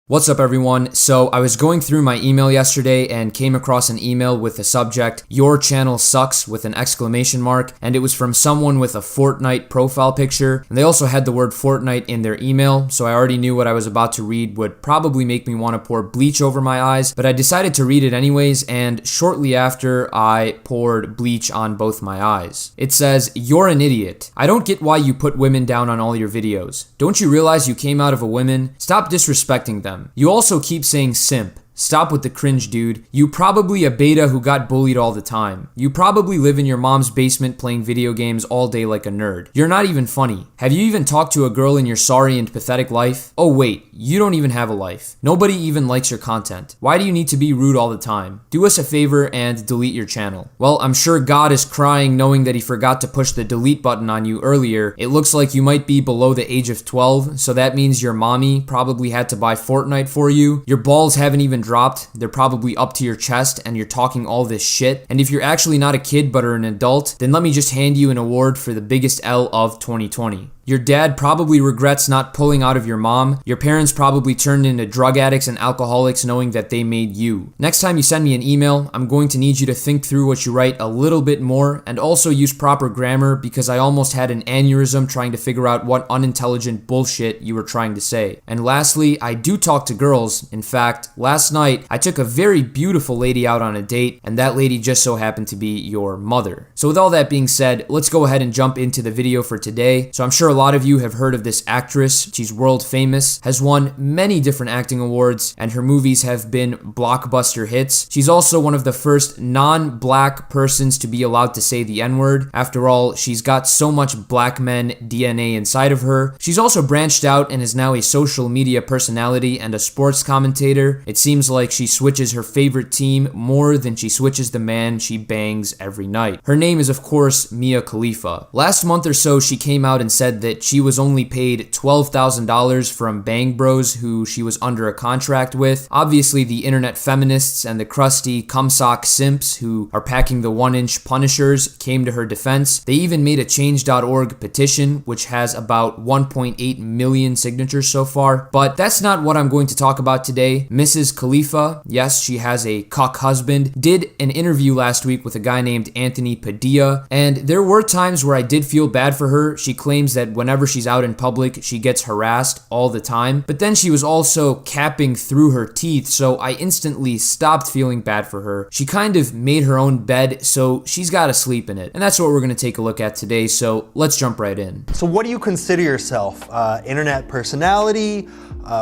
What's up everyone? So I was going through my email yesterday and came across an email with the subject, "Your channel sucks," with an exclamation mark, and it was from someone with a Fortnite profile picture, and they also had the word Fortnite in their email, so I already knew what I was about to read would probably make me want to pour bleach over my eyes, but I decided to read it anyways, and shortly after I poured bleach on both my eyes. It says, "You're an idiot. I don't get why you put women down on all your videos. Don't you realize you came out of a woman? Stop disrespecting them. You also keep saying simp. Stop with the cringe, dude. You probably a beta who got bullied all the time. You probably live in your mom's basement playing video games all day like a nerd. You're not even funny. Have you even talked to a girl in your sorry and pathetic life? Oh wait, you don't even have a life. Nobody even likes your content. Why do you need to be rude all the time? Do us a favor and delete your channel." Well, I'm sure God is crying knowing that he forgot to push the delete button on you earlier. It looks like you might be below the age of 12, so that means your mommy probably had to buy Fortnite for you. Your balls haven't even dropped, they're probably up to your chest and you're talking all this shit. And if you're actually not a kid but are an adult, then let me just hand you an award for the biggest L of 2020. Your dad probably regrets not pulling out of your mom. Your parents probably turned into drug addicts and alcoholics knowing that they made you. Next time you send me an email, I'm going to need you to think through what you write a little bit more and also use proper grammar because I almost had an aneurysm trying to figure out what unintelligent bullshit you were trying to say. And lastly, I do talk to girls. In fact, last night I took a very beautiful lady out on a date and that lady just so happened to be your mother. So with all that being said, let's go ahead and jump into the video for today. So I'm sure a lot of you have heard of this actress. She's world famous, has won many different acting awards, and her movies have been blockbuster hits. She's also one of the first non-black persons to be allowed to say the N-word. After all, she's got so much black men DNA inside of her. She's also branched out and is now a social media personality and a sports commentator. It seems like she switches her favorite team more than she switches the man she bangs every night. Her name is, of course, Mia Khalifa. Last month or so, she came out and said that she was only paid $12,000 from Bang Bros, who she was under a contract with. Obviously, the internet feminists and the crusty cumsock simps who are packing the 1-inch punishers came to her defense. They even made a change.org petition, which has about 1.8 million signatures so far. But that's not what I'm going to talk about today. Mrs. Khalifa, yes, she has a cuck husband, did an interview last week with a guy named Anthony Padilla, and there were times where I did feel bad for her. She claims that whenever she's out in public, she gets harassed all the time. But then she was also capping through her teeth, so I instantly stopped feeling bad for her. She kind of made her own bed, so she's got to sleep in it. And that's what we're going to take a look at today, so let's jump right in. So what do you consider yourself? Internet personality?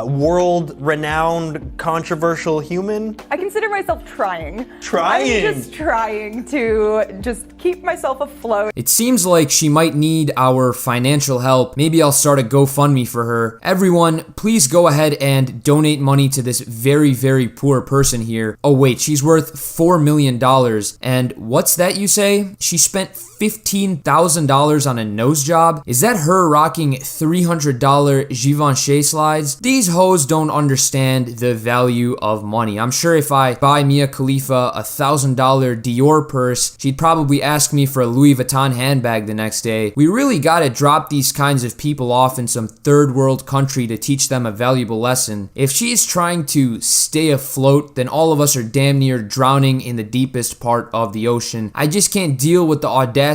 World-renowned controversial human? I consider myself trying. Trying? I'm just trying to just keep myself afloat. It seems like she might need our financial help. Maybe I'll start a GoFundMe for her. Everyone, please go ahead and donate money to this very, very poor person here. Oh wait, she's worth $4 million. And what's that you say? She spent $15,000 on a nose job? Is that her rocking $300 Givenchy slides? These hoes don't understand the value of money. I'm sure if I buy Mia Khalifa a $1,000 Dior purse, she'd probably ask me for a Louis Vuitton handbag the next day. We really gotta drop these kinds of people off in some third world country to teach them a valuable lesson. If she's trying to stay afloat, then all of us are damn near drowning in the deepest part of the ocean. I just can't deal with the audacity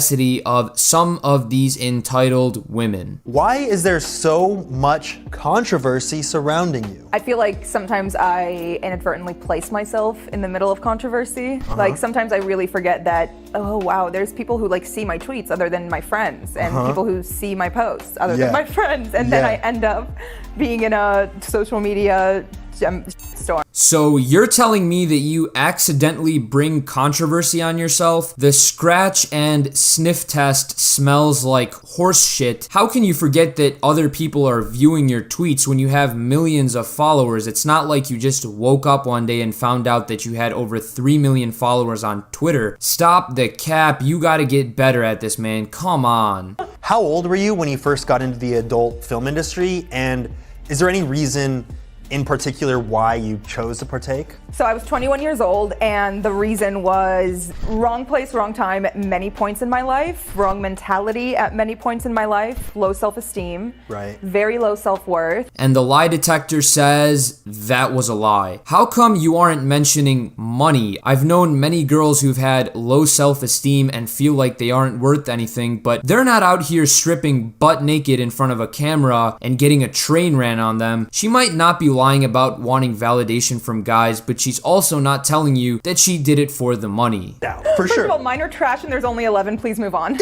of some of these entitled women. Why is there so much controversy surrounding you? I feel like sometimes I inadvertently place myself in the middle of controversy. Like sometimes I really forget that, oh wow, there's people who like see my tweets other than my friends, and people who see my posts other than my friends, and then I end up being in a social media storm. So you're telling me that you accidentally bring controversy on yourself? The scratch and sniff test smells like horse shit. How can you forget that other people are viewing your tweets when you have millions of followers? It's not like you just woke up one day and found out that you had over 3 million followers on Twitter. Stop the cap. You gotta get better at this, man. Come on. How old were you when you first got into the adult film industry? And is there any reason in particular why you chose to partake? So I was 21 years old, and the reason was wrong place, wrong time at many points in my life, wrong mentality at many points in my life, low self-esteem, Right. very low self-worth. And the lie detector says that was a lie. How come you aren't mentioning money? I've known many girls who've had low self-esteem and feel like they aren't worth anything, but they're not out here stripping butt naked in front of a camera and getting a train ran on them. She might not be lying about wanting validation from guys, but she's also not telling you that she did it for the money. Yeah, for First sure. of all, mine are trash and there's only 11. Please move on.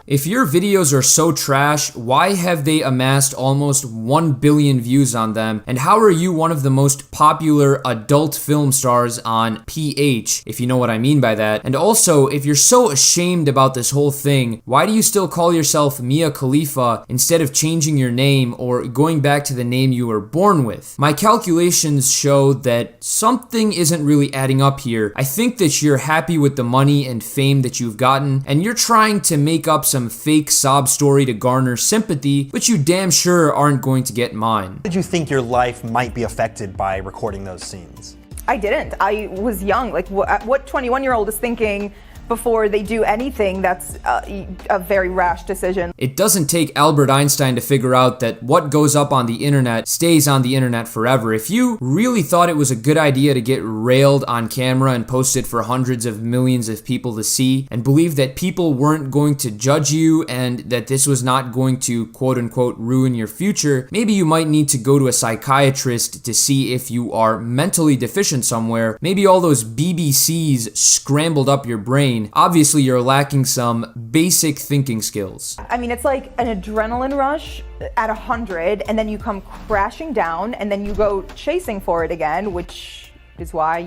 If your videos are so trash, why have they amassed almost 1 billion views on them? And how are you one of the most popular adult film stars on PH, if you know what I mean by that? And also, if you're so ashamed about this whole thing, why do you still call yourself Mia Khalifa instead of changing your name or going back to the name you were born with? My calculations show that something isn't really adding up here. I think that you're happy with the money and fame that you've gotten, and you're trying to make up some fake sob story to garner sympathy, but you damn sure aren't going to get mine. Did you think your life might be affected by recording those scenes? I didn't. I was young. Like, what 21-year-old is thinking before they do anything that's a very rash decision? It doesn't take Albert Einstein to figure out that what goes up on the internet stays on the internet forever. If you really thought it was a good idea to get railed on camera and post it for hundreds of millions of people to see, and believe that people weren't going to judge you and that this was not going to quote unquote ruin your future, maybe you might need to go to a psychiatrist to see if you are mentally deficient somewhere. Maybe all those BBCs scrambled up your brain. Obviously, you're lacking some basic thinking skills. I mean, it's like an adrenaline rush at 100, and then you come crashing down, and then you go chasing for it again, which is why,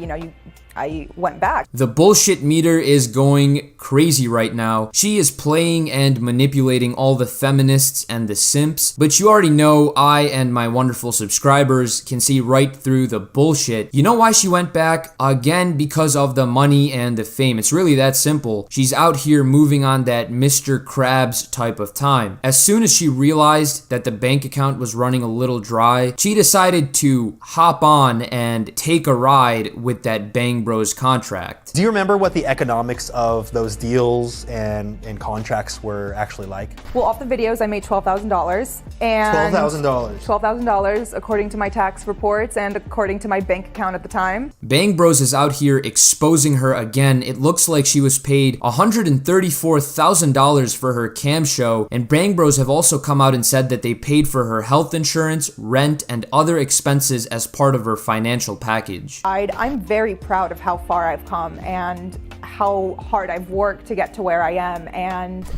I went back. The bullshit meter is going crazy right now. She is playing and manipulating all the feminists and the simps, but you already know I and my wonderful subscribers can see right through the bullshit. You know why she went back? Again, because of the money and the fame. It's really that simple. She's out here moving on that Mr. Krabs type of time. As soon as she realized that the bank account was running a little dry, she decided to hop on and take a ride with that Bang Bros contract. Do you remember what the economics of those deals and contracts were actually like? Well, off the videos, I made $12,000. And $12,000. $12,000 according to my tax reports and according to my bank account at the time. Bang Bros is out here exposing her again. It looks like she was paid $134,000 for her cam show, and Bang Bros have also come out and said that they paid for her health insurance, rent, and other expenses as part of her financial package. I'm very proud of how far I've come and how hard I've worked to get to where I am, and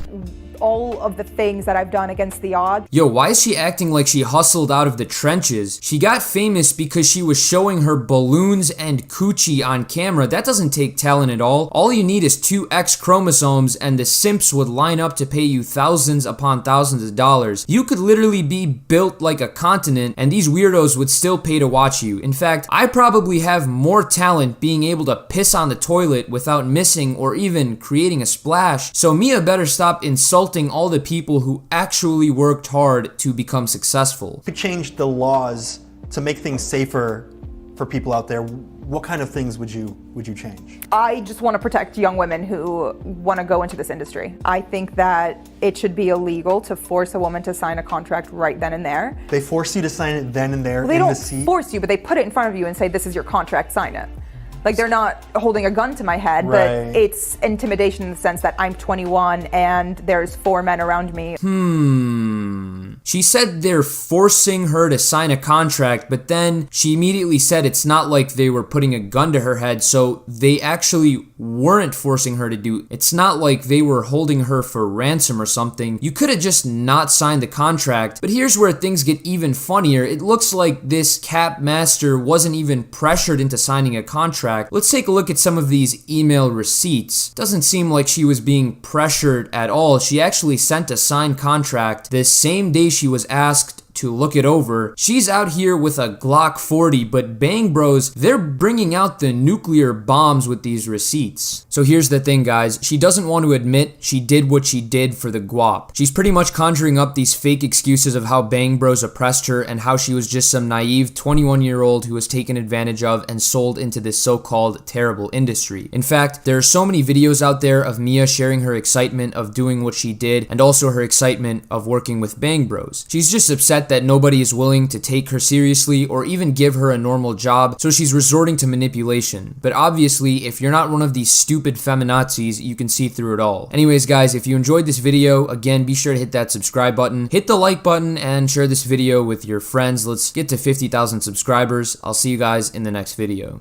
all of the things that I've done against the odds. Yo, why is she acting like she hustled out of the trenches? She got famous because she was showing her balloons and coochie on camera. That doesn't take talent at all. All you need is 2 X chromosomes and the simps would line up to pay you thousands upon thousands of dollars. You could literally be built like a continent and these weirdos would still pay to watch you. In fact, I probably have more talent being able to piss on the toilet without missing or even creating a splash. So Mia better stop insulting all the people who actually worked hard to become successful. If you change the laws to make things safer for people out there, what kind of things would you change? I just want to protect young women who want to go into this industry. I think that it should be illegal to force a woman to sign a contract right then and there. They force you to sign it then and there Well, they in don't the seat? force you, but they put it in front of you and say, this is your contract, sign it. Like, they're not holding a gun to my head, but it's intimidation in the sense that I'm 21 and there's 4 men around me. She said they're forcing her to sign a contract, but then she immediately said it's not like they were putting a gun to her head, so they actually weren't forcing her to do. It's not like they were holding her for ransom or something. You could have just not signed the contract. But here's where things get even funnier. It looks like this cap master wasn't even pressured into signing a contract. Let's take a look at some of these email receipts. Doesn't seem like she was being pressured at all. She actually sent a signed contract the same day she was asked to look it over, she's out here with a Glock 40, but Bang Bros, they're bringing out the nuclear bombs with these receipts. So here's the thing, guys. She doesn't want to admit she did what she did for the guap. She's pretty much conjuring up these fake excuses of how Bang Bros oppressed her and how she was just some naive 21-year-old who was taken advantage of and sold into this so-called terrible industry. In fact, there are so many videos out there of Mia sharing her excitement of doing what she did and also her excitement of working with Bang Bros. She's just upset that nobody is willing to take her seriously or even give her a normal job, so she's resorting to manipulation. But obviously, if you're not one of these stupid feminazis, you can see through it all. Anyways, guys, if you enjoyed this video, again, be sure to hit that subscribe button, hit the like button, and share this video with your friends. Let's get to 50,000 subscribers. I'll see you guys in the next video.